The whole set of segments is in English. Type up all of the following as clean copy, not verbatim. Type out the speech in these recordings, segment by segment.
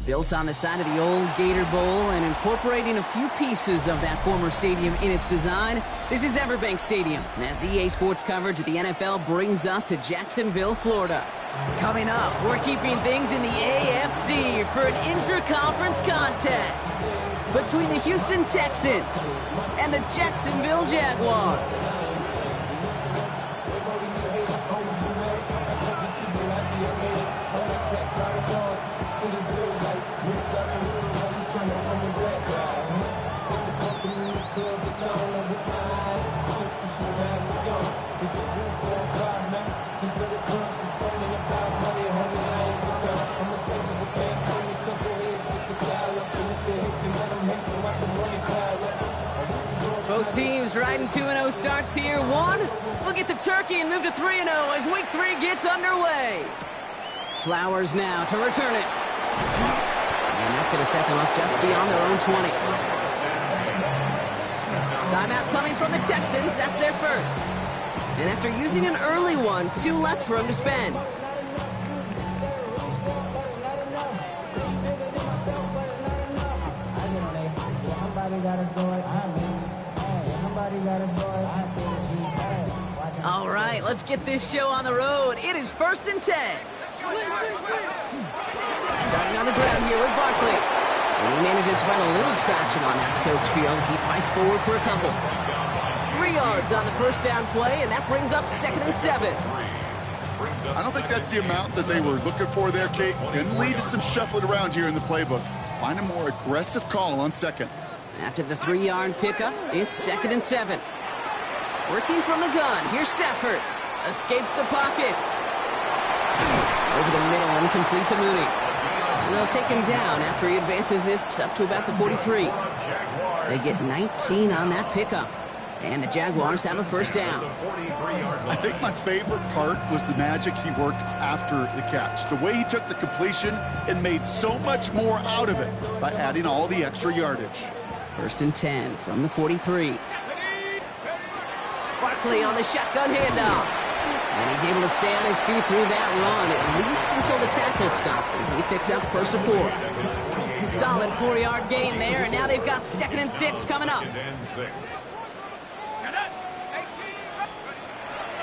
Built on the side of the old Gator Bowl and incorporating a few pieces of that former stadium in its design, this is Everbank Stadium, as EA Sports coverage of the NFL brings us to Jacksonville, Florida. Coming up, we're keeping things in the AFC for an intra-conference contest between the Houston Texans and the Jacksonville Jaguars. Both teams riding 2-0 starts here. One, we'll get the turkey and move to 3-0 as week 3 gets underway. Flowers now to return it. And that's going to set them up just beyond their own 20. Timeout coming from the Texans. That's their first. And after using an early one, 2 left for him to spend. All right, let's get this show on the road. It is 1st and 10. Starting on the ground here with Barkley. And he manages to find a little traction on that soaked field as he fights forward for a couple. 3 yards on the first down play, and that brings up 2nd and 7. I don't think that's the amount that they were looking for there, Kate. Going to lead to some shuffling around here in the playbook. Find a more aggressive call on 2nd. After the 3-yard pickup, it's 2nd and 7. Working from the gun, here's Stafford. Escapes the pocket. Over the middle, incomplete to Mooney. And they'll take him down after he advances this up to about the 43. They get 19 on that pickup. And the Jaguars have a first down. I think my favorite part was the magic he worked after the catch. The way he took the completion and made so much more out of it by adding all the extra yardage. 1st and 10 from the 43. Barkley on the shotgun handoff. And he's able to stay on his feet through that run, at least until the tackle stops him. He picked up 1st and 4. Solid 4-yard gain there, and now they've got 2nd and 6 coming up.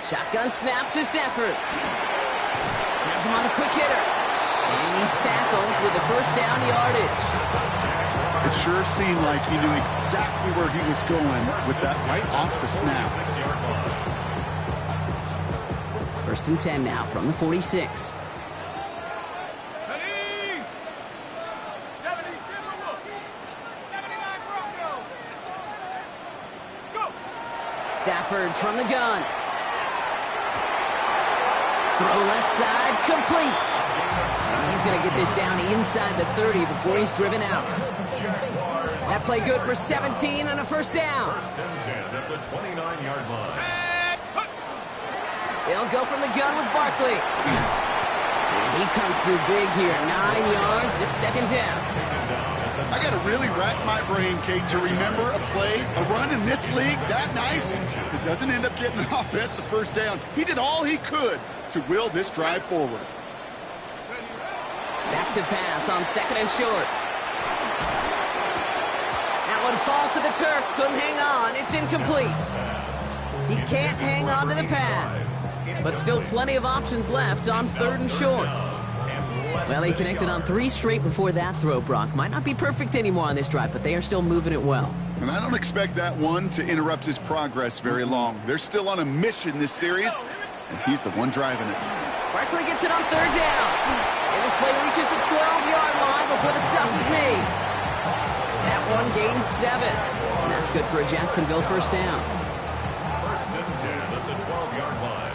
Shotgun snap to Stafford. Has him on the quick hitter. And he's tackled with the first down yardage. It sure seemed like he knew exactly where he was going with that right off the snap. 1st and 10 now from the 46. Stafford from the gun. Throw left side, complete. And he's going to get this down inside the 30 before he's driven out. That play good for 17 and a first down. 1st and 10 at the 29-yard line. They'll go from the gun with Barkley. And he comes through big here. 9 yards. It's 2nd down. I got to really rack my brain, Kate, to remember a play, a run in this league that nice. It doesn't end up getting an offensive first down. He did all he could to will this drive forward. Back to pass on 2nd and short. That one falls to the turf. Couldn't hang on. It's incomplete. He can't hang on to the pass. But still plenty of options left on 3rd and short. Well, he connected on 3 straight before that throw, Brock. Might not be perfect anymore on this drive, but they are still moving it well. And I don't expect that one to interrupt his progress very long. They're still on a mission this series, and he's the one driving it. Barkley gets it on 3rd down. And this play reaches the 12-yard line before the stop is made. That one gains 7. And that's good for a Jacksonville first down. 1st and 10 at the 12-yard line.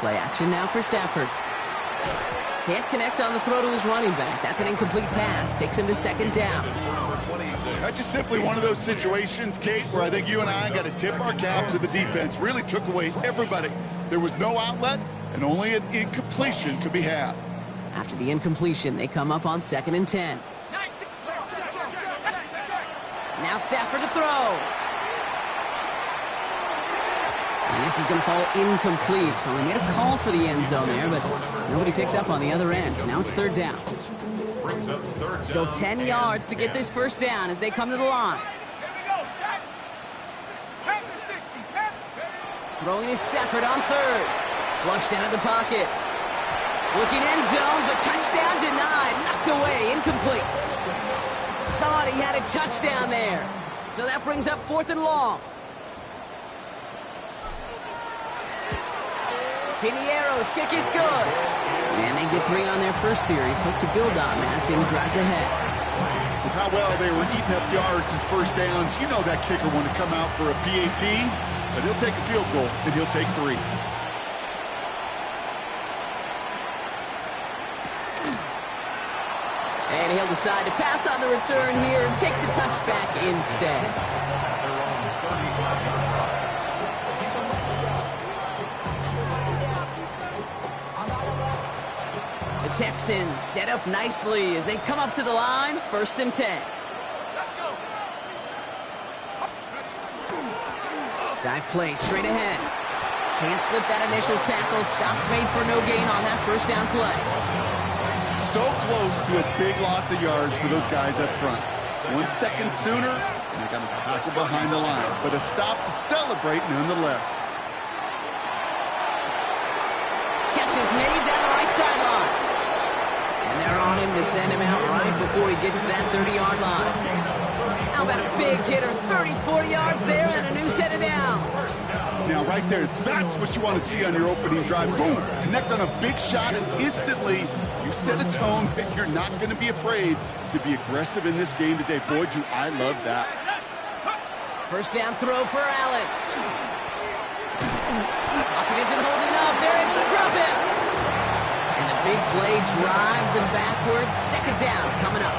Play action now for Stafford. Can't connect on the throw to his running back. That's an incomplete pass. Takes him to 2nd down. That's just simply one of those situations, Kate, where I think you and I got to tip our cap to the defense. Really took away everybody. There was no outlet, and only an incompletion could be had. After the incompletion, they come up on 2nd and 10. Now Stafford to throw. And This is going to fall incomplete. Well, they made a call for the end zone there, but nobody picked up on the other end. Now it's third down. Still 10 yards to get this first down as they come to the line. Throwing is Stafford on third. Flushed out of the pocket. Looking end zone, but touchdown denied. Knocked away, incomplete. Thought he had a touchdown there. So that brings up 4th and long. Piniero's kick is good. And they get 3 on their first series. Hope to build on that in drives ahead. With how well they were eating up yards and first downs, you know that kicker want to come out for a PAT, but he'll take a field goal, and he'll take 3. And he'll decide to pass on the return here and take the touchback instead. The Texans set up nicely as they come up to the line, 1st and 10. Dive play straight ahead. Can't slip that initial tackle. Stops made for no gain on that first down play. So close to a big loss of yards for those guys up front. 1 second sooner, and they got a tackle behind the line. But a stop to celebrate nonetheless. Catches made down the right sideline. And they're on him to send him out right before he gets to that 30-yard line. How about a big hitter, 30, 40 yards there, and a new set of downs. Now, right there, that's what you want to see on your opening drive. Boom! Connect on a big shot, and instantly you set a tone that you're not going to be afraid to be aggressive in this game today. Boy, do I love that. First down throw for Allen. Pocket isn't holding up. They're able to drop it. And the big play drives them backwards. Second down coming up.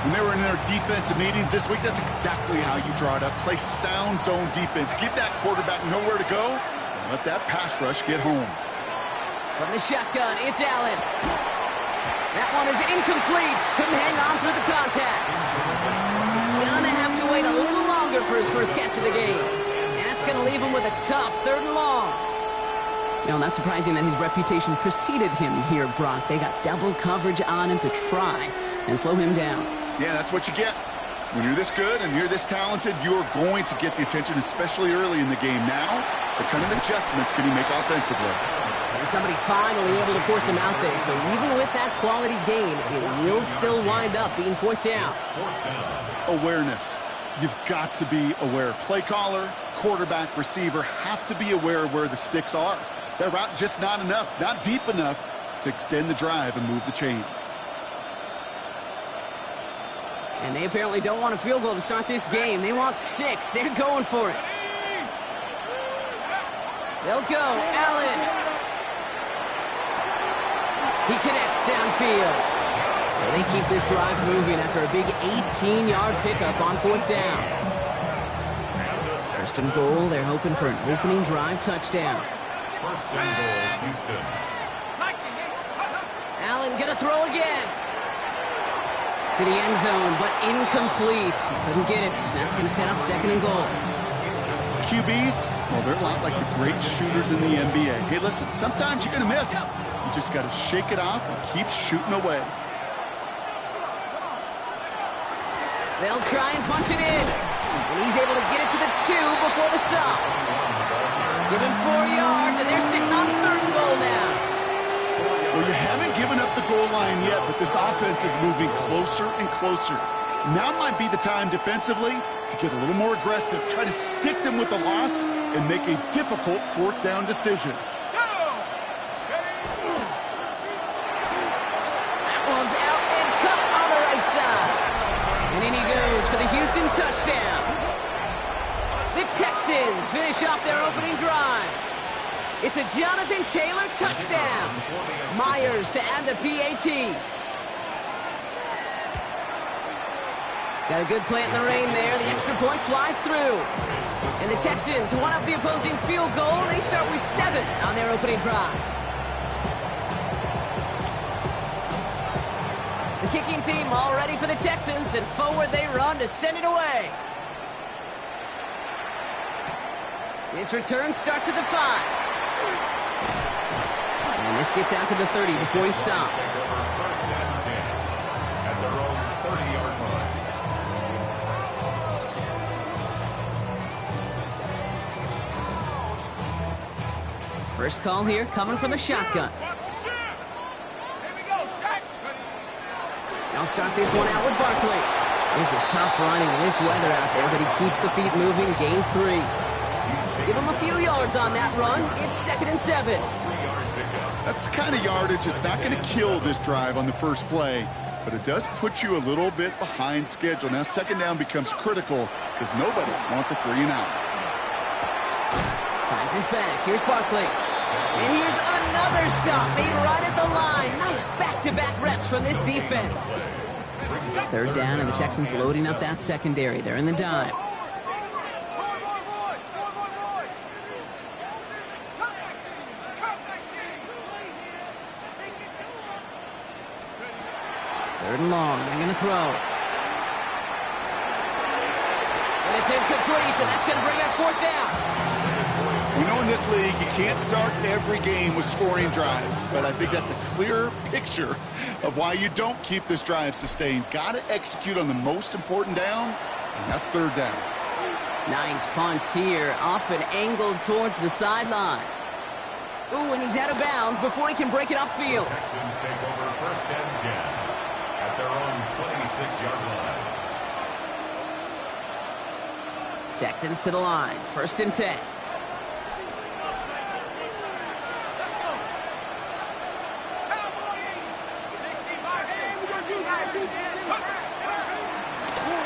When they were in their defensive meetings this week, that's exactly how you draw it up. Play sound zone defense. Give that quarterback nowhere to go. And let that pass rush get home. From the shotgun, it's Allen. That one is incomplete. Couldn't hang on through the contact. Gonna have to wait a little longer for his first catch of the game. And that's gonna leave him with a tough 3rd and long. You know, not surprising that his reputation preceded him here, Brock. They got double coverage on him to try and slow him down. Yeah, that's what you get. When you're this good and you're this talented, you're going to get the attention, especially early in the game. Now, what kind of adjustments can he make offensively? And somebody finally able to force him out there. So even with that quality gain, it will still wind up being 4th down. Awareness. You've got to be aware. Play caller, quarterback, receiver have to be aware of where the sticks are. That route just not enough, not deep enough to extend the drive and move the chains. And they apparently don't want a field goal to start this game. They want 6. They're going for it. They'll go. Allen. He connects downfield. So they keep this drive moving after a big 18-yard pickup on 4th down. First and goal. They're hoping for an opening drive touchdown. First and goal, Houston. Allen gonna throw again. To the end zone, but incomplete. Couldn't get it. That's going to set up 2nd and goal. QBs, well, they're a lot like the great shooters in the NBA. Hey, listen, sometimes you're going to miss. You just got to shake it off and keep shooting away. They'll try and punch it in. And he's able to get it to the 2 before the stop. Give him 4 yards, and they're sitting on 3rd and goal now. Well, you haven't given up the goal line yet, but this offense is moving closer and closer. Now might be the time defensively to get a little more aggressive, try to stick them with the loss, and make a difficult 4th down decision. That one's out and cut on the right side. And in he goes for the Houston touchdown. The Texans finish off their opening drive. It's a Jonathan Taylor touchdown. Myers to add the PAT. Got a good plant in the rain there. The extra point flies through. And the Texans one up the opposing field goal. They start with 7 on their opening drive. The kicking team all ready for the Texans, and forward they run to send it away. This return starts at the 5. And this gets out to the 30 before he stops. First and 10 at their own 30-yard line. First call here coming from the shotgun. I'll start this one out with Barkley. This is tough running in this weather out there, but he keeps the feet moving, gains 3. Give him a few yards on that run. It's 2nd and 7. That's the kind of yardage that's not going to kill this drive on the first play, but it does put you a little bit behind schedule. Now, 2nd down becomes critical because nobody wants a 3 and out. Finds his back. Here's Barkley. And here's another stop made right at the line. Nice back-to-back reps from this defense. 3rd down, and the Texans loading up that secondary. They're in the dime. Third and long. They're going to throw. And it's incomplete, and that's going to bring up 4th down. You know, in this league, you can't start every game with scoring drives, but I think that's a clear picture of why you don't keep this drive sustained. Got to execute on the most important down, and that's 3rd down. Nice punch here, up and angled towards the sideline. Ooh, and he's out of bounds before he can break it upfield. Texans take over 1st and 10 at their own 26-yard line. Texans to the line, 1st and 10.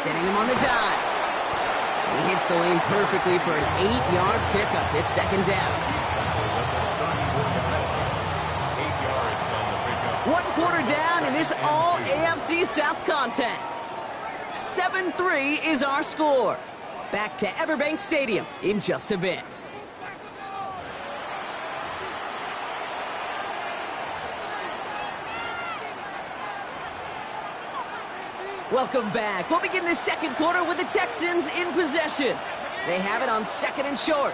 Setting him on the dive. And he hits the lane perfectly for an 8-yard pickup. It's 2nd down. 8 yards on the pickup. 1 quarter down in this all-AFC South contest. 7-3 is our score. Back to Everbank Stadium in just a bit. Welcome back. We'll begin the 2nd quarter with the Texans in possession. They have it on 2nd and short.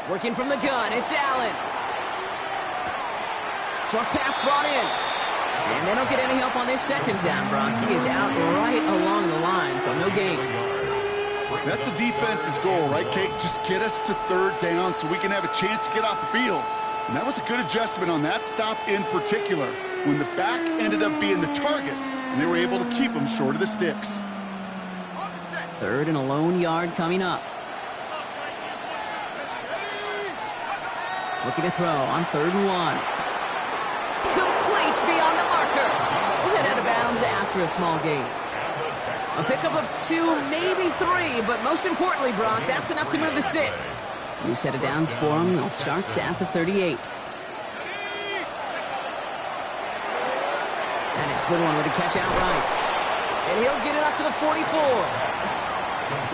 Working from the gun, it's Allen. Short pass brought in. And they don't get any help on this 2nd down, Brock. He is out right along the line, so no gain. That's a defense's goal, right, Kate? Just get us to 3rd down so we can have a chance to get off the field. And that was a good adjustment on that stop in particular, when the back ended up being the target, and they were able to keep him short of the sticks. 3rd and a lone yard coming up. Looking to throw on 3rd and 1. Complete beyond the marker. We'll head out of bounds after a small gain. A pickup of 2, maybe 3, but most importantly, Brock, that's enough to move the sticks. New set of downs for him. They'll start at the 38. And it's good one with a catch outright. And he'll get it up to the 44.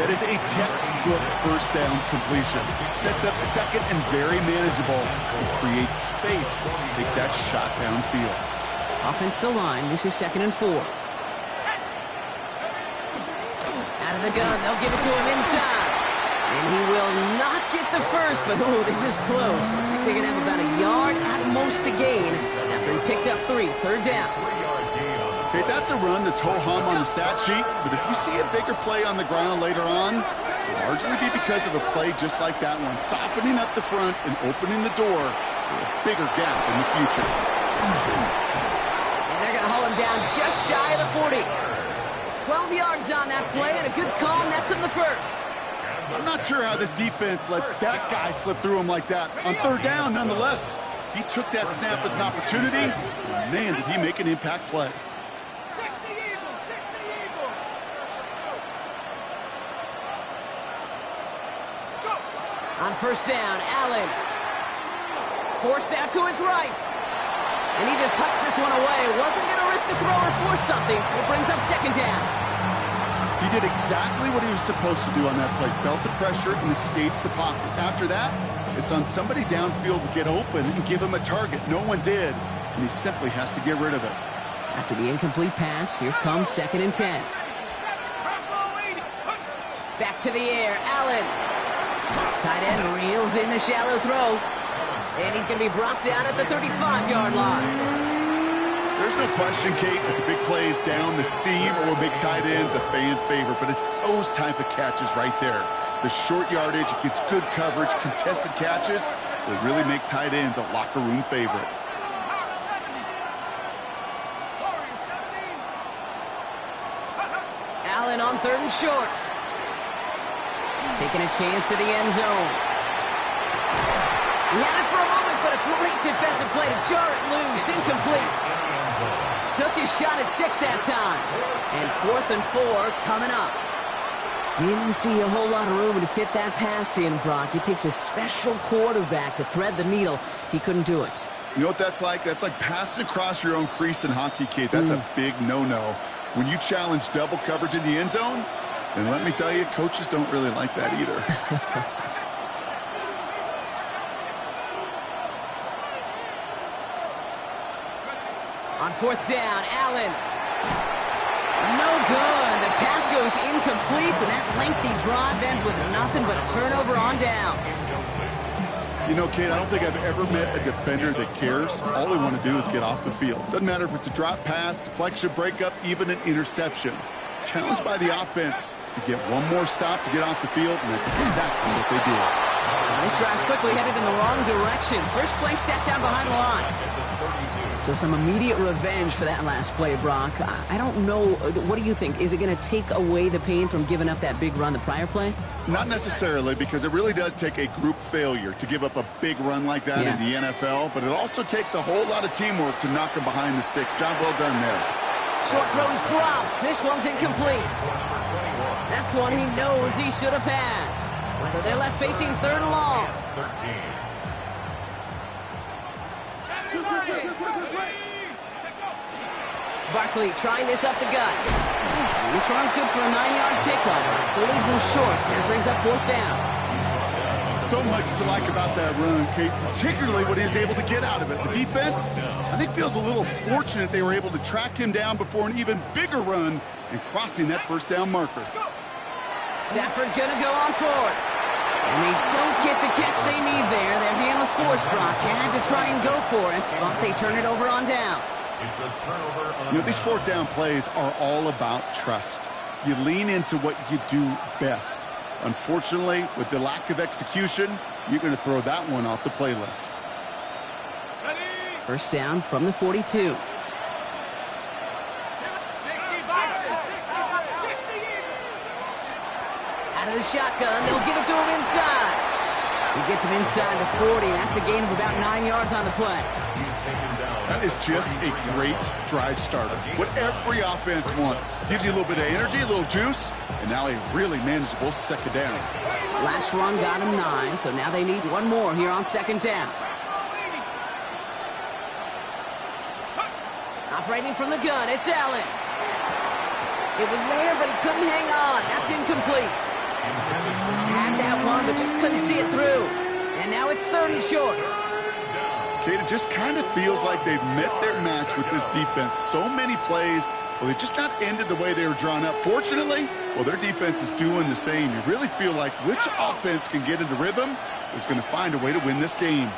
That is a textbook 1st down completion. Sets up 2nd and very manageable. It creates space to take that shot downfield. Offense to line. This is 2nd and 4. Out of the gun, they'll give it to him inside. And he will not get the first, but ooh, this is close. Looks like they're going to have about a yard at most to gain after he picked up 3. 3rd down. Okay, that's a run that's ho-hum on the stat sheet, but if you see a bigger play on the ground later on, it'll largely be because of a play just like that one, softening up the front and opening the door for a bigger gap in the future. And they're going to haul him down just shy of the 40. 12 yards on that play, and a good call nets him the first. I'm not sure how this defense let that guy slip through him like that. On 3rd down, nonetheless, he took that snap as an opportunity, and man, did he make an impact play. On 1st down, Allen. Forced out to his right. And he just hucks this one away. Wasn't going to risk a throw or force something. It brings up 2nd down. He did exactly what he was supposed to do on that play. Felt the pressure and escapes the pocket. After that, it's on somebody downfield to get open and give him a target. No one did, and he simply has to get rid of it. After the incomplete pass, here comes 2nd and 10. Back to the air, Allen. Tight end reels in the shallow throw. And he's going to be brought down at the 35-yard line. There's no question, Kate, that the big plays down the seam or will make tight ends a fan favorite, but it's those type of catches right there. The short yardage, it gets good coverage, contested catches will really make tight ends a locker room favorite. Allen on 3rd and short. Taking a chance to the end zone. He had it for a moment, but a great defensive play to jar it loose. Incomplete. Took his shot at 6 that time. And 4th and 4 coming up. Didn't see a whole lot of room to fit that pass in, Brock. It takes a special quarterback to thread the needle. He couldn't do it. You know what that's like? That's like passing across your own crease in hockey, Kate. That's a big no-no. When you challenge double coverage in the end zone, and let me tell you, coaches don't really like that either. On 4th down, Allen. No good. The pass goes incomplete, and that lengthy drive ends with nothing but a turnover on downs. You know, Kate, I don't think I've ever met a defender that cares. All they want to do is get off the field. Doesn't matter if it's a drop pass, deflection, breakup, even an interception. Challenged by the offense to get one more stop to get off the field, and that's exactly what they do. This drive's quickly headed in the wrong direction. First play set down behind the line. So some immediate revenge for that last play, Brock. I don't know. What do you think? Is it going to take away the pain from giving up that big run the prior play? Not necessarily, because it really does take a group failure to give up a big run like that in the NFL, but it also takes a whole lot of teamwork to knock them behind the sticks. Job well done there. Short throw is dropped. This one's incomplete. That's one he knows he should have had. So they're left facing 3rd and long. 13. Barkley trying this up the gut. This run's good for a 9-yard pickup. It still leaves him short. That brings up 4th down. So much to like about that run, Kate, particularly what he was able to get out of it. The defense, I think, feels a little fortunate they were able to track him down before an even bigger run and crossing that 1st down marker. Stafford gonna go on 4th. And they don't get the catch they need there. Their hand was forced, Brock. Had to try and go for it, but they turn it over on downs. It's a turnover on You know, these 4th down plays are all about trust. You lean into what you do best. Unfortunately, with the lack of execution, you're going to throw that one off the playlist. 1st down from the 42. Out of the shotgun, they'll give it to him inside. He gets him inside the 40. That's a gain of about 9 yards on the play. That is just a great drive starter. What every offense wants. Gives you a little bit of energy, a little juice, and now a really manageable 2nd down. Last run got him 9, so now they need one more here on 2nd down. Operating from the gun, it's Allen. It was there, but he couldn't hang on. That's incomplete. Had that one, but just couldn't see it through. And now it's 3rd and short. Kate, it just kind of feels like they've met their match with this defense. So many plays, well, they just not ended the way they were drawn up. Fortunately, well, their defense is doing the same. You really feel like which offense can get into rhythm is going to find a way to win this game.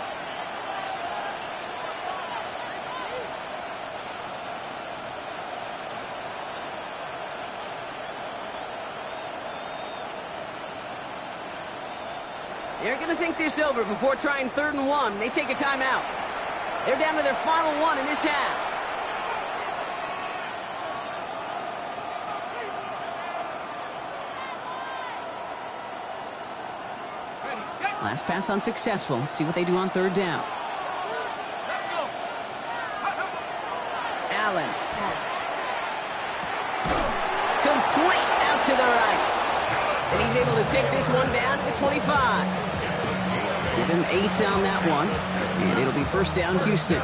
They're going to think this over before trying 3rd and 1. They take a timeout. They're down to their final one in this half. Last pass unsuccessful. Let's see what they do on 3rd down. Allen. Complete out to the right. And he's able to take this one down to the 25. Give him 8 on that one. And it'll be 1st down, Houston.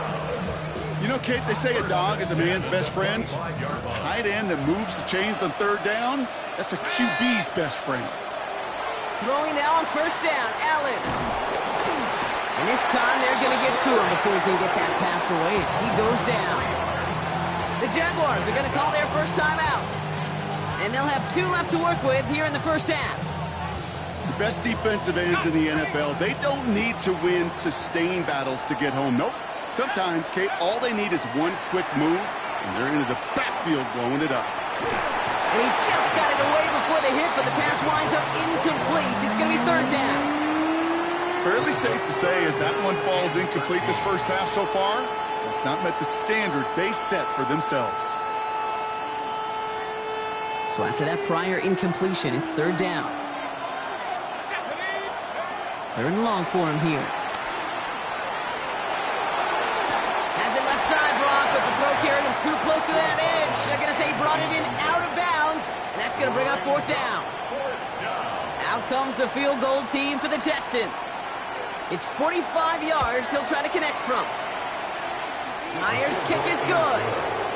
You know, Kate, they say a dog is a man's best friend. A tight end that moves the chains on 3rd down, that's a QB's best friend. Throwing now on 1st down, Allen. And this time they're going to get to him before he can get that pass away as he goes down. The Jaguars are going to call their first time out. And they'll have 2 left to work with here in the first half. The best defensive ends in the NFL, they don't need to win sustained battles to get home. Nope. Sometimes, Kate, all they need is one quick move, and they're into the backfield blowing it up. And he just got it away before the hit, but the pass winds up incomplete. It's going to be 3rd down. Fairly safe to say as that one falls incomplete this first half so far, it's not met the standard they set for themselves. So after that prior incompletion, it's 3rd down. 3rd and long for him here. Has it left side, Brock, but the throw carried him too close to that edge. They're going to say he brought it in out of bounds, and that's going to bring up 4th down. Out comes the field goal team for the Texans. It's 45 yards he'll try to connect from. Myers' kick is good.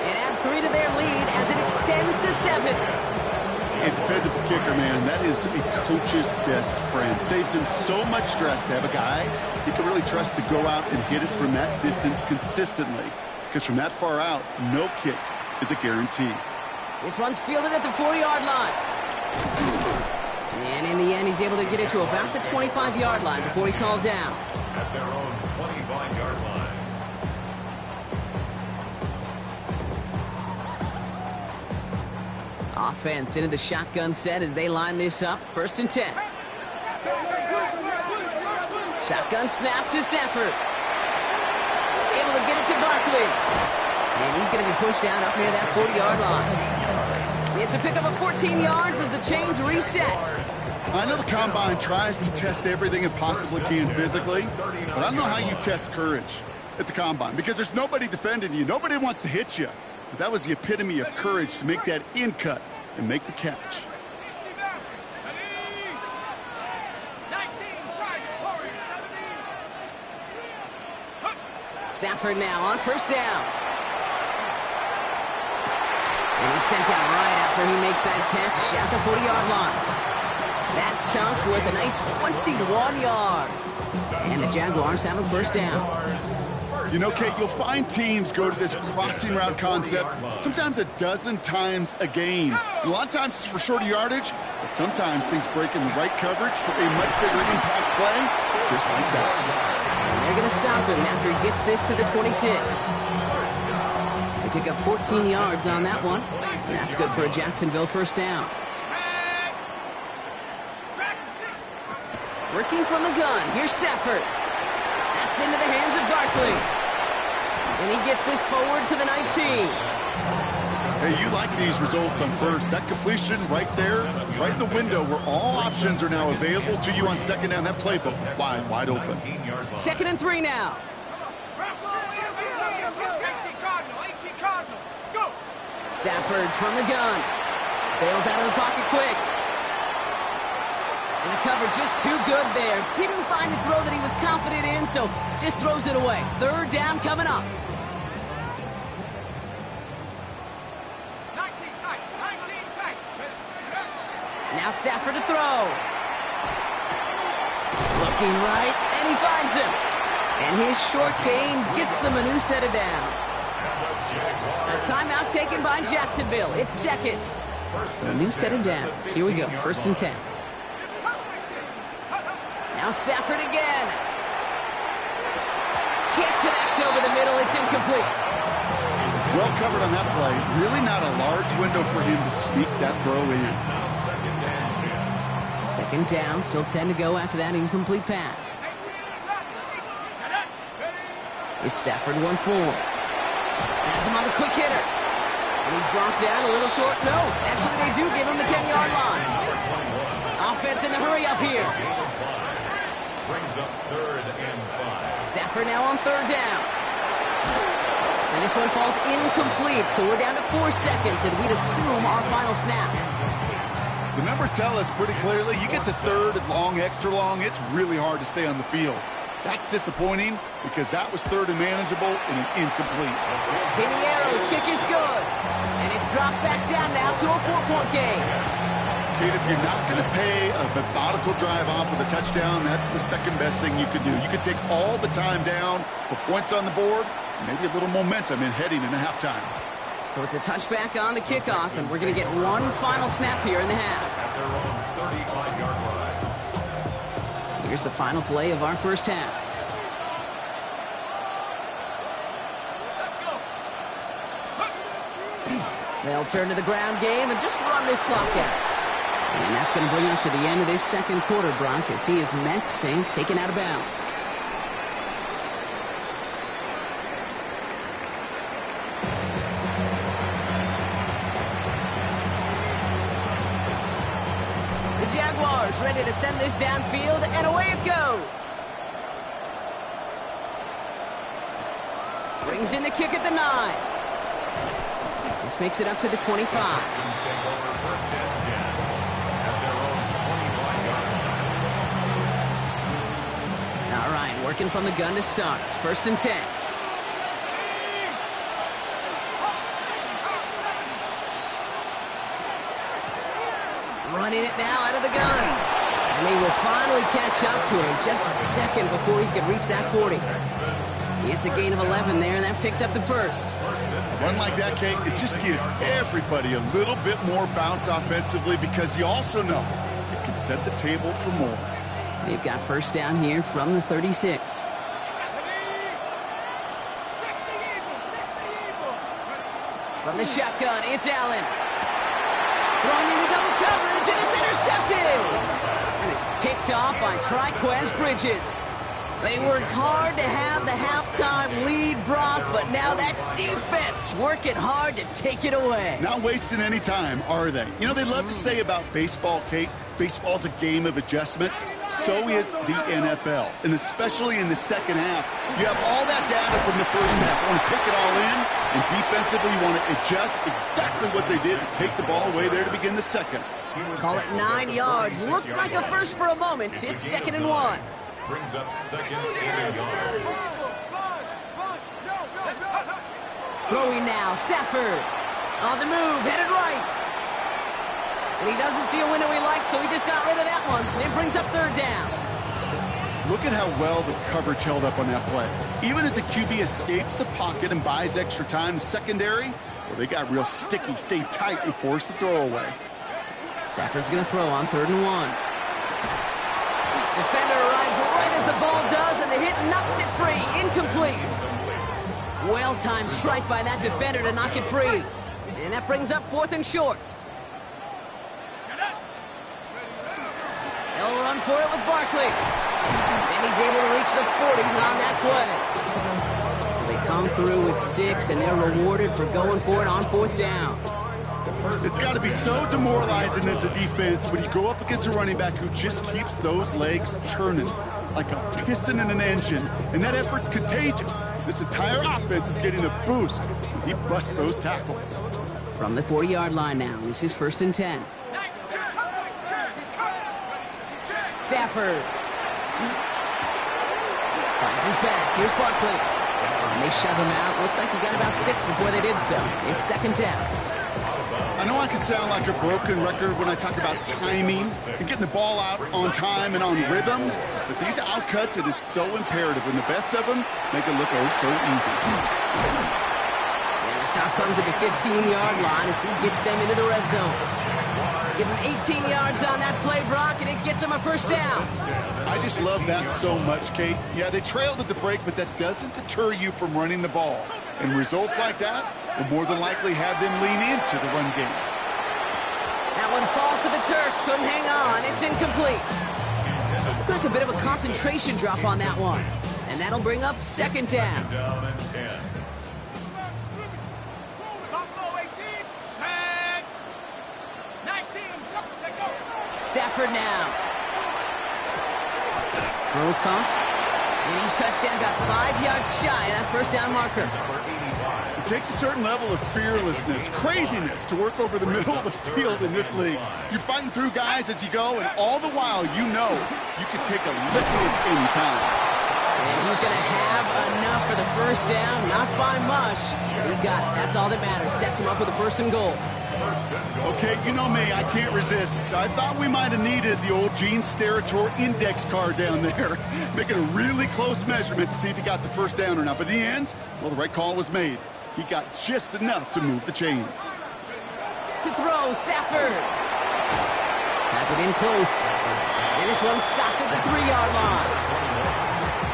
And add 3 to their lead as it extends to 7. And dependable kicker, man, that is a coach's best friend. Saves him so much stress to have a guy he can really trust to go out and hit it from that distance consistently. Because from that far out, no kick is a guarantee. This one's fielded at the 4-yard line. And in the end, he's able to get it to about the 25-yard line before he's hauled down. At their own 25-yard line. Offense into the shotgun set as they line this up. 1st and 10. Shotgun snap to Sanford. Able to get it to Barkley. And he's going to be pushed down up near that 40-yard line. It's a pickup of 14 yards as the chains reset. I know the Combine tries to test everything it possibly can physically, but I don't know how you test courage at the Combine because there's nobody defending you. Nobody wants to hit you. But that was the epitome of courage to make that in cut and make the catch. Stafford now on 1st down. And he's sent out right after he makes that catch at the 40-yard line. That chunk with a nice 21 yards. And the Jaguars have a 1st down. You know, Kate, you'll find teams go to this crossing route concept sometimes a dozen times a game. And a lot of times it's for shorter yardage, but sometimes things break in the right coverage for a much bigger impact play, just like that. And they're going to stop him after he gets this to the 26. They pick up 14 yards on that one. That's good for a Jacksonville 1st down. Working from the gun. Here's Stafford. That's into the hands of Barkley. And he gets this forward to the 19. Hey, you like these results on 1st. That completion right there, right in the window where all options are now available to you on 2nd down. That playbook wide open. 2nd and 3 now. Stafford from the gun. Bails out of the pocket quick. And the cover just too good there. Didn't find the throw that he was confident in, so just throws it away. 3rd down coming up. 19 tight. Now Stafford to throw. Looking right, and he finds him. And his short gain gets them a new set of downs. A timeout taken by Jacksonville. It's 2nd. So a new set of downs. Here we go, 1st and 10. Now Stafford again. Can't connect over the middle. It's incomplete. Well covered on that play. Really not a large window for him to sneak that throw in. 2nd down. Still 10 to go after that incomplete pass. It's Stafford once more. Has him on the quick hitter. And he's brought down a little short. No, actually they do give him the 10-yard line. Offense in the hurry up here. Brings up 3rd and 5. Stafford now on 3rd down. And this one falls incomplete, so we're down to 4 seconds, and we'd assume our final snap. The numbers tell us pretty clearly, you get to 3rd and long, extra long, it's really hard to stay on the field. That's disappointing because that was 3rd and manageable and an incomplete. Pinheiro's kick is good, and it's dropped back down now to a 4-point game. Kate, if you're not going to pay a methodical drive off with a touchdown, that's the second best thing you could do. You could take all the time down, put points on the board, maybe a little momentum in heading into halftime. So it's a touchback on the kickoff, and we're going to get one final snap here in the half. At their own 35-yard line. Here's the final play of our first half. They'll turn to the ground game and just run this clock out. And that's going to bring us to the end of this second quarter, Brock, as he is met and taken out of bounds. The Jaguars ready to send this downfield, and away it goes. Brings in the kick at the 9. This makes it up to the 25. Texans take over first and 10 at their own 25-yard line. All right, working from the gun to start. First and 10. Running it now out of the gun. And they will finally catch up to him just a second before he could reach that 40. It's a gain of 11 there, and that picks up the first. A run like that, Kate, it just gives everybody a little bit more bounce offensively because you also know it can set the table for more. They've got first down here from the 36. From the shotgun, it's Allen. Throwing into double coverage, and it's intercepted! And it's picked off by Triquez Bridges. They worked hard to have the halftime lead, Brock, but now that defense working hard to take it away. Not wasting any time, are they? You know, they love to say about baseball, Kate, baseball's a game of adjustments. So is the NFL, and especially in the second half. You have all that data from the first half. You want to take it all in, and defensively you want to adjust exactly what they did to take the ball away there to begin the second. Call it 9 yards. Looked like a first for a moment. It's second and 1. Brings up second and 1 yard. Throwing now, Stafford. On the move, headed right. And he doesn't see a window he likes, so he just got rid of that one. It brings up third down. Look at how well the coverage held up on that play. Even as the QB escapes the pocket and buys extra time in secondary, well, they got real sticky, stayed tight, and forced the throw away. Stafford's going to throw on third and 1. Defender arrives right as the ball does, and the hit knocks it free. Incomplete. Well-timed strike by that defender to knock it free. And that brings up fourth and short. They'll run for it with Barkley. And he's able to reach the 40 on that play. So they come through with 6, and they're rewarded for going for it on fourth down. It's got to be so demoralizing as a defense when you go up against a running back who just keeps those legs churning like a piston in an engine, and that effort's contagious. This entire offense is getting a boost when he busts those tackles. From the 40-yard line now, this is first and 10. Stafford finds his back. Here's Barkley. And they shove him out. Looks like he got about 6 before they did so. It's second down. I know I can sound like a broken record when I talk about timing and getting the ball out on time and on rhythm, but these outcuts, it is so imperative, and the best of them make it look oh so easy. And the stop comes at the 15-yard line as he gets them into the red zone. Give him 18 yards on that play, Brock, and it gets him a first down. I just love that so much, Kate. Yeah, they trailed at the break, but that doesn't deter you from running the ball. And results like that will more than likely have them lean into the run game. That one falls to the turf. Couldn't hang on. It's incomplete. Looked like a bit of a concentration drop on that one. And that'll bring up second down. Down and 10. Stafford now. Throws caught. And he's touchdown about 5 yards shy of that first down marker. It takes a certain level of fearlessness, craziness to work over the middle of the field in this league. You're fighting through guys as you go, and all the while you know you can take a licking at any time. And he's going to have enough for the first down, not by much. He got it. That's all that matters. Sets him up with a first and goal. Okay, you know me, I can't resist. I thought we might have needed the old Gene Steratore index card down there, making a really close measurement to see if he got the first down or not. But in the end, well, the right call was made. He got just enough to move the chains. To throw, Stafford. Has it in close. And this one's stopped at the 3-yard line.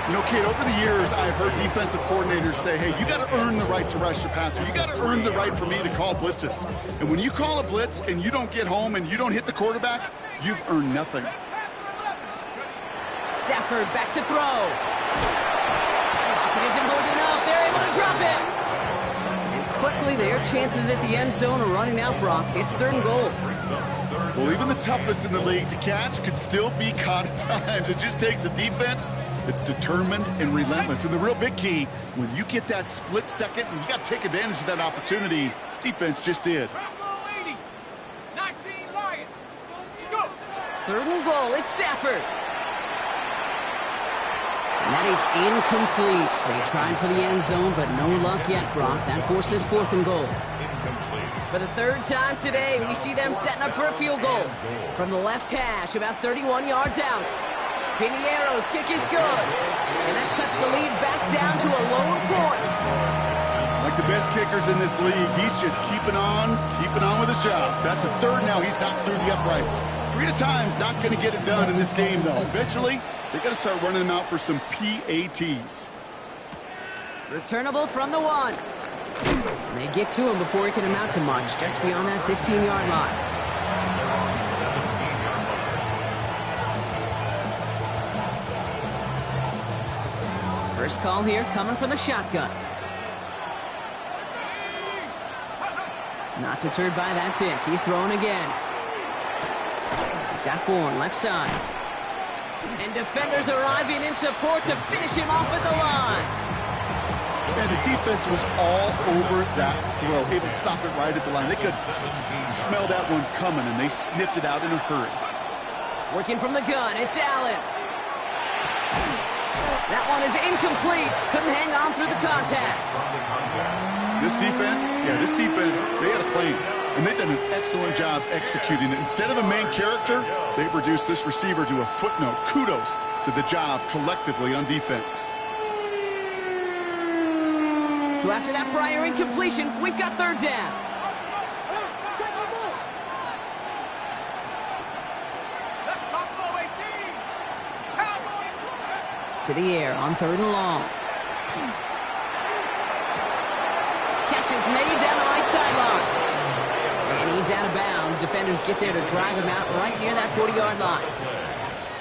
You know, Kate, over the years, I've heard defensive coordinators say, hey, you got to earn the right to rush the passer. You got to earn the right for me to call blitzes. And when you call a blitz and you don't get home and you don't hit the quarterback, you've earned nothing. Stafford back to throw. Lockett isn't holding up. They're able to drop it. And quickly, their chances at the end zone are running out, Brock. It's 3rd and goal. Well, even the toughest in the league to catch could still be caught at times. It just takes a defense that's determined and relentless. And the real big key, when you get that split second, and you got to take advantage of that opportunity, defense just did. 3rd and goal, it's Stafford. And that is incomplete. They tried for the end zone, but no luck yet, Brock. That forces 4th and goal. For the 3rd time today, we see them setting up for a field goal. From the left hash, about 31 yards out. Piniero's kick is good. And that cuts the lead back down to a lower point. Like the best kickers in this league, he's just keeping on with his job. That's a 3rd now. He's knocked through the uprights. 3 at a time's not going to get it done in this game, though. Eventually, they're going to start running them out for some PATs. Returnable from the 1. They get to him before he can amount to much, just beyond that 15-yard line. First call here coming from the shotgun. Not deterred by that pick. He's throwing again. He's got Bourne left side. And defenders arriving in support to finish him off at the line. And the defense was all over that throw, able to stop it right at the line. They could smell that one coming, and they sniffed it out in a hurry. Working from the gun, it's Allen. That one is incomplete. Couldn't hang on through the contact. This defense, they had a plan, and they've done an excellent job executing it. Instead of a main character, they've reduced this receiver to a footnote. Kudos to the job collectively on defense. So after that prior incompletion, we've got 3rd down. To the air on 3rd and long. Catch is made down the right sideline. And he's out of bounds. Defenders get there to drive him out right near that 40-yard line.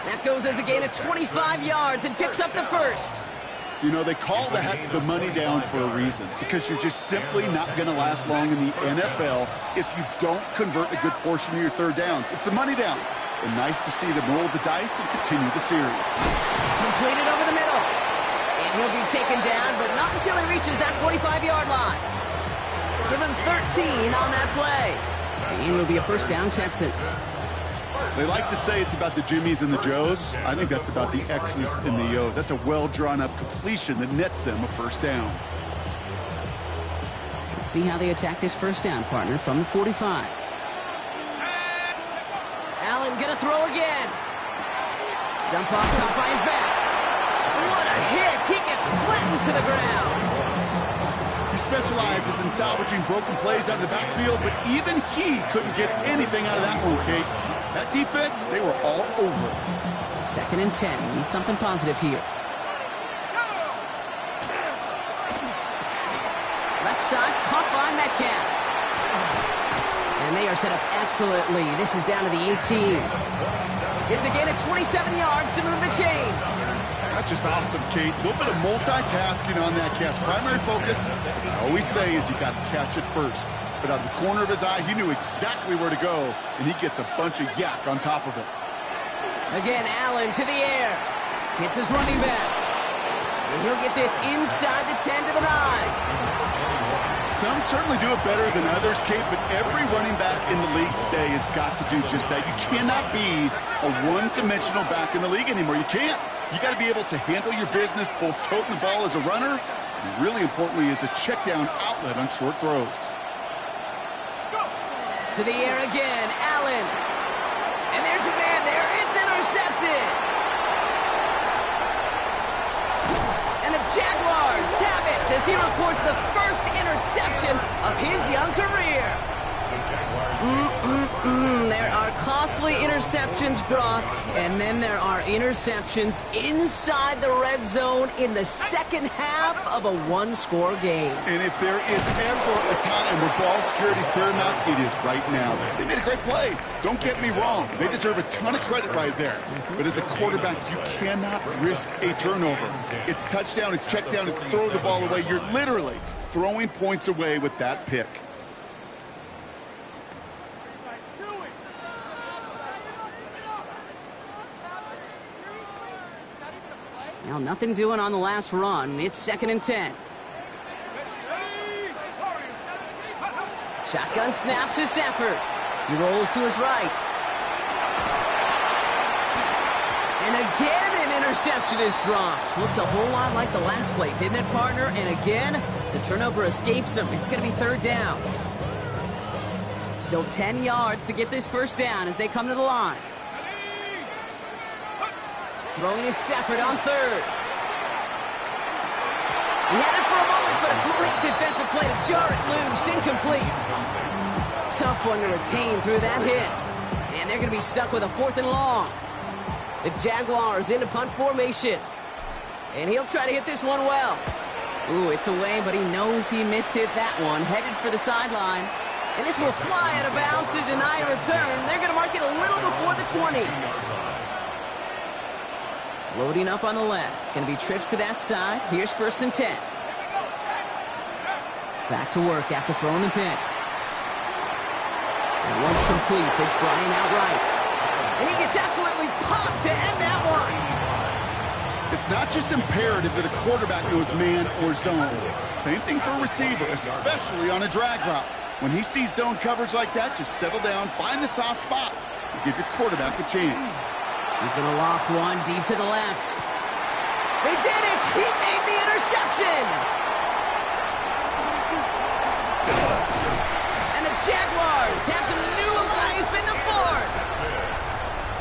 That goes as a gain of 25 yards and picks up the 1st. You know, they call that the money down for a reason, because you're just simply not going to last long in the NFL if you don't convert a good portion of your 3rd downs. It's the money down. And nice to see them roll the dice and continue the series. Completed over the middle. And he'll be taken down, but not until he reaches that 45-yard line. Give him 13 on that play. And it'll be a 1st down, Texans. They like to say it's about the Jimmies and the Joes. I think that's about the X's and the O's. That's a well-drawn-up completion that nets them a 1st down. Let's see how they attack this 1st down, partner, from the 45. Allen gonna throw again. Dump off caught by his back. What a hit! He gets flattened to the ground. He specializes in salvaging broken plays out of the backfield, but even he couldn't get anything out of that one, Kate. That defense, they were all over it. 2nd and 10. Need something positive here. Left side, caught by Metcalf. And they are set up excellently. This is down to the 18. It's a gain of 27 yards to move the chains. That's just awesome, Kate. A little bit of multitasking on that catch. Primary focus, as I always say, is you got to catch it first. But out of the corner of his eye, he knew exactly where to go, and he gets a bunch of yak on top of it. Again, Allen to the air. Hits his running back. And he'll get this inside the 10 to the 9. Some certainly do it better than others, Kate, but every running back in the league today has got to do just that. You cannot be a one-dimensional back in the league anymore. You can't. You got to be able to handle your business, both toting the ball as a runner, and really importantly, as a check-down outlet on short throws. To the air again, Allen. And there's a man there. It's intercepted. And the Jaguars have it to as he records the first interception of his young career. There are costly interceptions, Brock, and then there are interceptions inside the red zone in the second half of a one-score game. And if there is ever a time where ball security is paramount, it is right now. They made a great play. Don't get me wrong. They deserve a ton of credit right there. But as a quarterback, you cannot risk a turnover. It's touchdown, it's check down, it's throw the ball away. You're literally throwing points away with that pick. Now, nothing doing on the last run. It's 2nd and 10. Shotgun snap to Stafford. He rolls to his right. And again, an interception is dropped. Looked a whole lot like the last play, didn't it, partner? And again, the turnover escapes him. It's going to be 3rd down. Still 10 yards to get this first down as they come to the line. Throwing is Stafford on 3rd. He had it for a moment, but a great defensive play to jar it loose. Incomplete. Tough one to retain through that hit. And they're going to be stuck with a 4th and long. The Jaguars into punt formation. And he'll try to hit this one well. Ooh, it's away, but he knows he mishit that one. Headed for the sideline. And this will fly out of bounds to deny a return. They're going to mark it a little before the 20. Loading up on the left. It's going to be trips to that side. Here's 1st and 10. Back to work after throwing the pick. And once complete, it's Brian outright. And he gets absolutely popped to end that one. It's not just imperative that a quarterback knows man or zone. Same thing for a receiver, especially on a drag route. When he sees zone coverage like that, just settle down, find the soft spot, and give your quarterback a chance. He's going to loft one deep to the left. They did it! He made the interception! And the Jaguars have some new life in the 4th.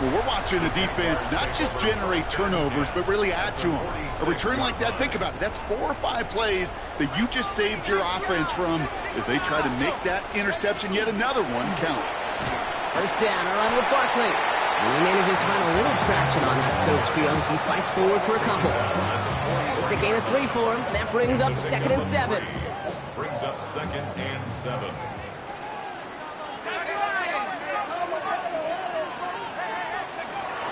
Well, we're watching the defense not just generate turnovers, but really add to them. A return like that, think about it. That's 4 or 5 plays that you just saved your offense from as they try to make that interception, yet another one, count. First down, a run with Barkley. And he manages to find a little traction on that search field as he fights forward for a couple. It's a gain of 3 for him. That brings up 2nd and 7. Brings up 2nd and 7.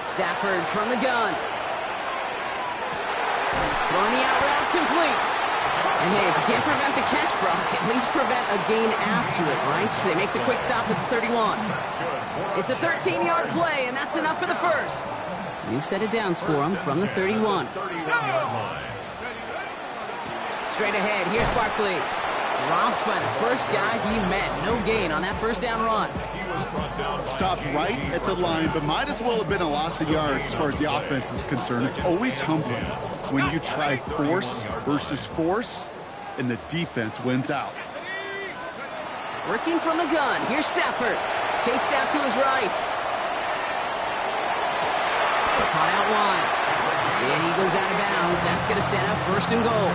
Stafford from the gun. Throwing the out route complete. And hey, if you can't prevent the catch, Brock, at least prevent a gain after it, right? So they make the quick stop at the 31. It's a 13-yard play, and that's enough for the first. New set of downs for him from the 31. Straight ahead, here's Barkley. Dropped by the first guy he met. No gain on that first down run. Stopped right at the line, but might as well have been a loss of yards as far as the offense is concerned. It's always humbling when you try force versus force, and the defense wins out. Working from the gun, here's Stafford. Chased out to his right. Caught out wide. And he goes out of bounds. That's going to set up 1st and goal.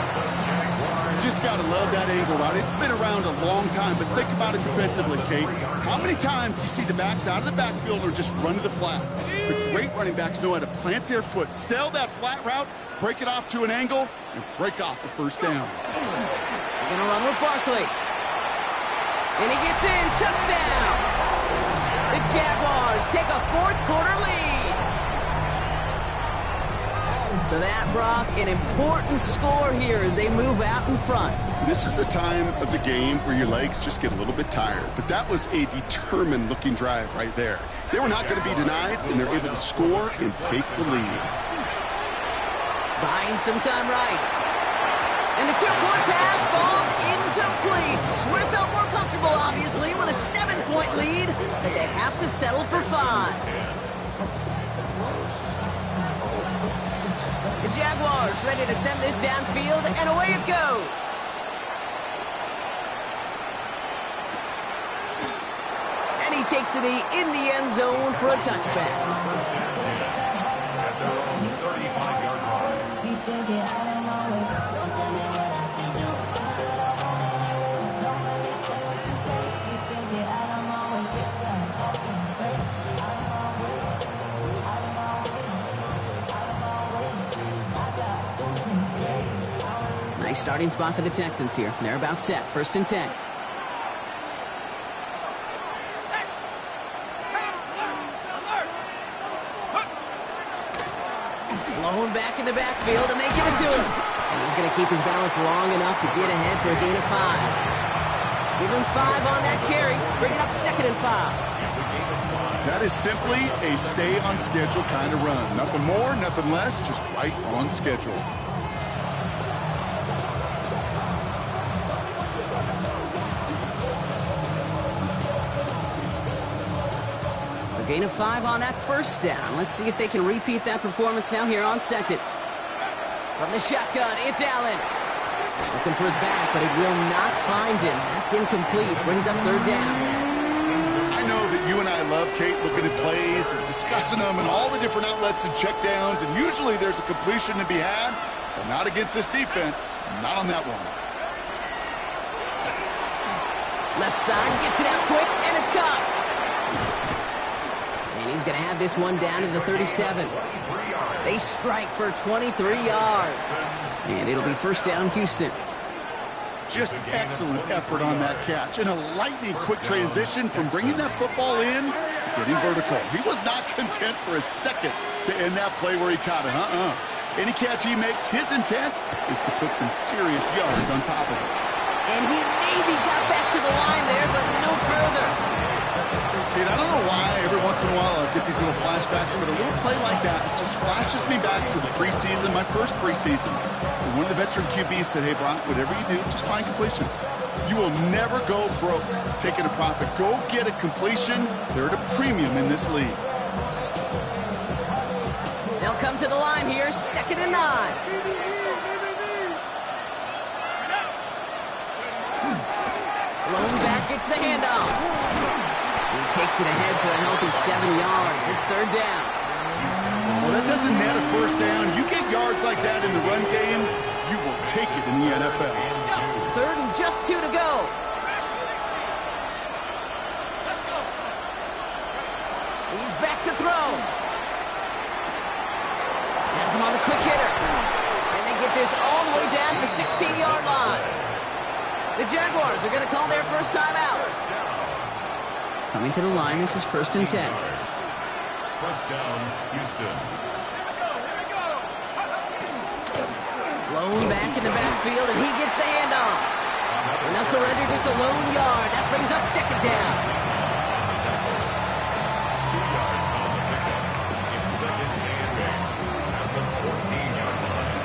Just got to love that angle route. It's been around a long time, but think about it defensively, Kate. How many times do you see the backs out of the backfield or just run to the flat? The great running backs know how to plant their foot, sell that flat route, break it off to an angle, and break off the first down. They're going to run with Barkley. And he gets in. Touchdown! The Jaguars take a 4th quarter lead. So that, Brock, an important score here as they move out in front. This is the time of the game where your legs just get a little bit tired. But that was a determined-looking drive right there. They were not going to be denied, and they're able to score and take the lead. Buying some time right. And the 2-point pass falls incomplete. Would have felt more comfortable, obviously, with a 7-point lead, but they have to settle for 5. The Jaguars ready to send this downfield, and away it goes. And he takes it in the end zone for a touchback. Nice starting spot for the Texans here. They're about set. 1st and 10. Blown back in the backfield, and they give it to him. And he's going to keep his balance long enough to get ahead for a gain of 5. Give him 5 on that carry. Bring it up 2nd and 5. That is simply a stay on schedule kind of run. Nothing more, nothing less, just right on schedule. So gain of 5 on that 1st down. Let's see if they can repeat that performance now here on 2nd. From the shotgun, it's Allen. Looking for his back, but it will not find him. That's incomplete. Brings up 3rd down. I know that you and I love, Kate, looking at plays and discussing them and all the different outlets and checkdowns, and usually there's a completion to be had, but not against this defense. Not on that one. Left side, gets it out quick, and it's caught. And he's going to have this one down to the 37. They strike for 23 yards. And it'll be 1st down, Houston. Just excellent effort on that catch. And a lightning quick transition from bringing that football in to getting vertical. He was not content for a second to end that play where he caught it. Any catch he makes, his intent is to put some serious yards on top of it. And he maybe got back to the line there, but no further. Kate, I don't know why every once in a while I get these little flashbacks, but a little play like that just flashes me back to the preseason, my first preseason. And one of the veteran QBs said, hey, Brock, whatever you do, just find completions. You will never go broke taking a profit. Go get a completion. They're at a premium in this league. They'll come to the line here, 2nd and 9. Blown back, gets the handoff. He takes it ahead for a healthy 7 yards. It's 3rd down. Well, that doesn't net a 1st down. You get yards like that in the run game, you will take it in the NFL. 3rd and just 2 to go. He's back to throw. Has him on the quick hitter. And they get this all the way down to the 16-yard line. The Jaguars are going to call their 1st time out. Coming to the line, this is 1st and 10. 1st down, Houston. Blown back in the backfield, and he gets the handoff. And they'll surrender just a lone yard. That brings up 2nd down. 2 yards on the pickup. It's 2nd and 8 at the 14-yard line.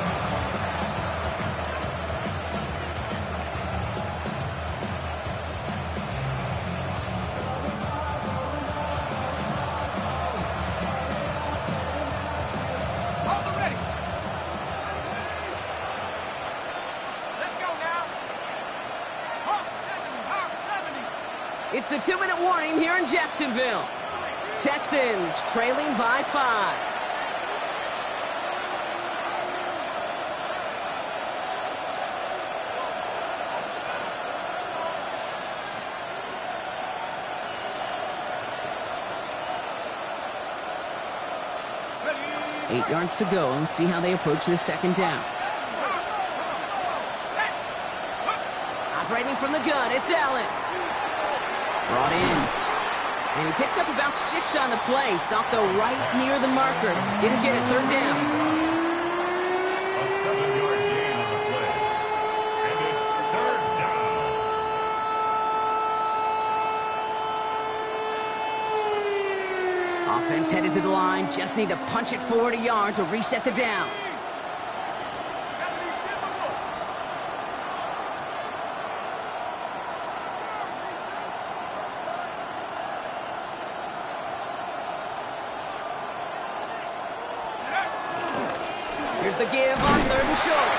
It's the 2-minute warning here in Jacksonville. Texans trailing by 5. Eight yards to go. Let's see how they approach this 2nd down. Operating from the gun, it's Allen. Brought in. And he picks up about 6 on the play. Stopped, though, right near the marker. Didn't get it. 3rd down. A 7-yard gain on the play. And it's 3rd down. Offense headed to the line. Just need to punch it forward a yard to reset the downs. Here's the give on 3rd and short.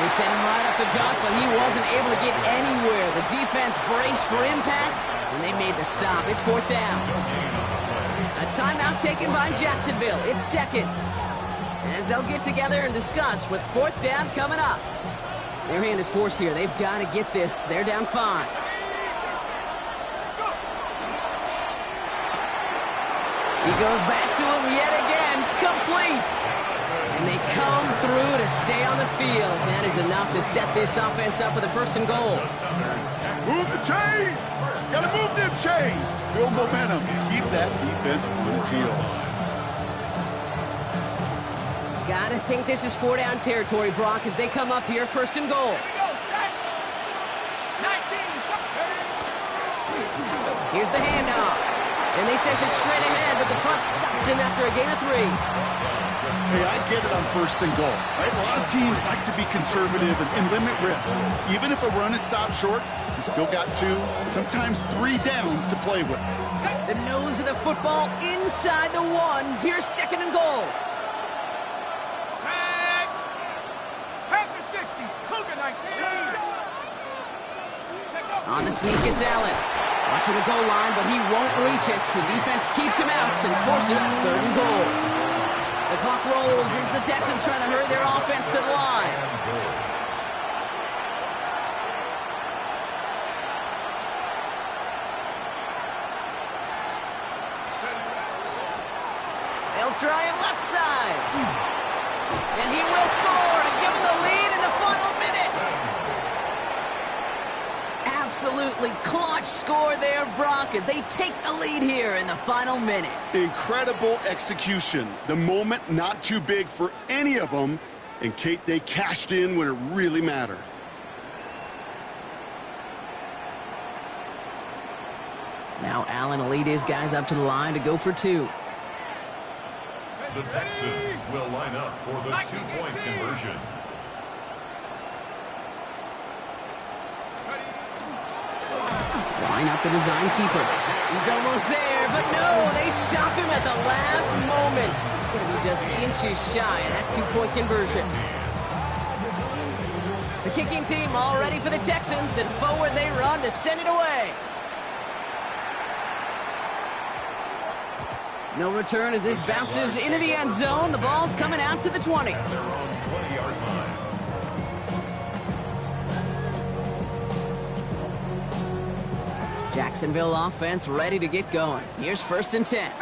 They sent him right up the gut, but he wasn't able to get anywhere. The defense braced for impact, and they made the stop. It's 4th down. A timeout taken by Jacksonville. It's 2nd. As they'll get together and discuss with 4th down coming up. Their hand is forced here. They've got to get this. They're down 5. He goes back to him yet again, complete. And they come through to stay on the field. That is enough to set this offense up with a 1st and goal. Move the chains! Gotta move them chains! Build momentum. Keep that defense on its heels. Gotta think this is 4-down territory, Brock, as they come up here, 1st and goal. Here's the handoff. And they send it straight ahead, but the front stops him after a gain of 3. Hey, I get it on 1st and goal. Right? A lot of teams like to be conservative and limit risk. Even if a run is stopped short, you still got 2, sometimes 3 downs to play with. The nose of the football inside the 1. Here's 2nd and goal. On the sneak, it's Allen. Up to the goal line, but he won't reach it. The defense keeps him out and forces 3rd and goal. The clock rolls as the Texans try to hurry their offense to the line. They'll try him left side. And he will score and give them the lead in the final minute. Absolutely clutch score there, Brock, as they take the lead here in the final minute. Incredible execution. The moment not too big for any of them. And, Kate, they cashed in when it really mattered. Now Allen will lead his guys up to the line to go for 2. The Texans will line up for the 2-point conversion. Line up the design keeper. He's almost there, but no, they stop him at the last moment. He's going to be just inches shy of that 2-point conversion. The kicking team all ready for the Texans, and forward they run to send it away. No return as this bounces into the end zone. The ball's coming out to the 20. At their own 20-yard line. Jacksonville offense ready to get going. Here's 1st and 10.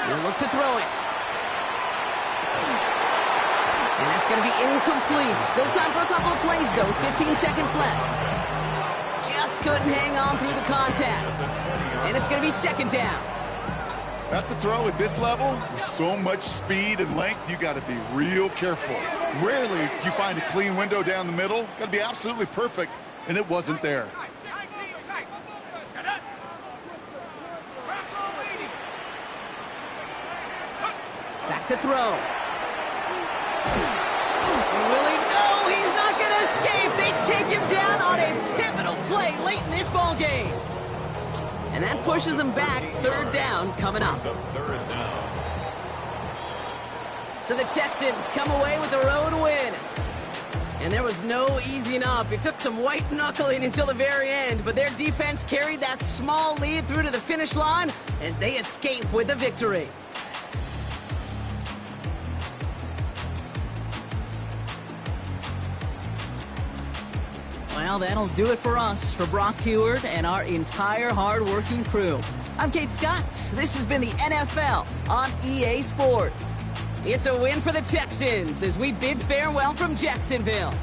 He'll look to throw it. And that's going to be incomplete. Still time for a couple of plays, though. 15 seconds left. Just couldn't hang on through the contact. And it's going to be 2nd down. That's a throw at this level. With so much speed and length, you got to be real careful. Rarely do you find a clean window down the middle. Got to be absolutely perfect, and it wasn't there. Back to throw. Willie, no, he's not going to escape. They take him down on a pivotal play late in this ball game. And that pushes them back. 3rd down coming up. So the Texans come away with the road win. And there was no easing up. It took some white knuckling until the very end, but their defense carried that small lead through to the finish line as they escape with the victory. Well, that'll do it for us, for Brock Heward and our entire hard-working crew. I'm Kate Scott. This has been the NFL on EA Sports. It's a win for the Texans as we bid farewell from Jacksonville.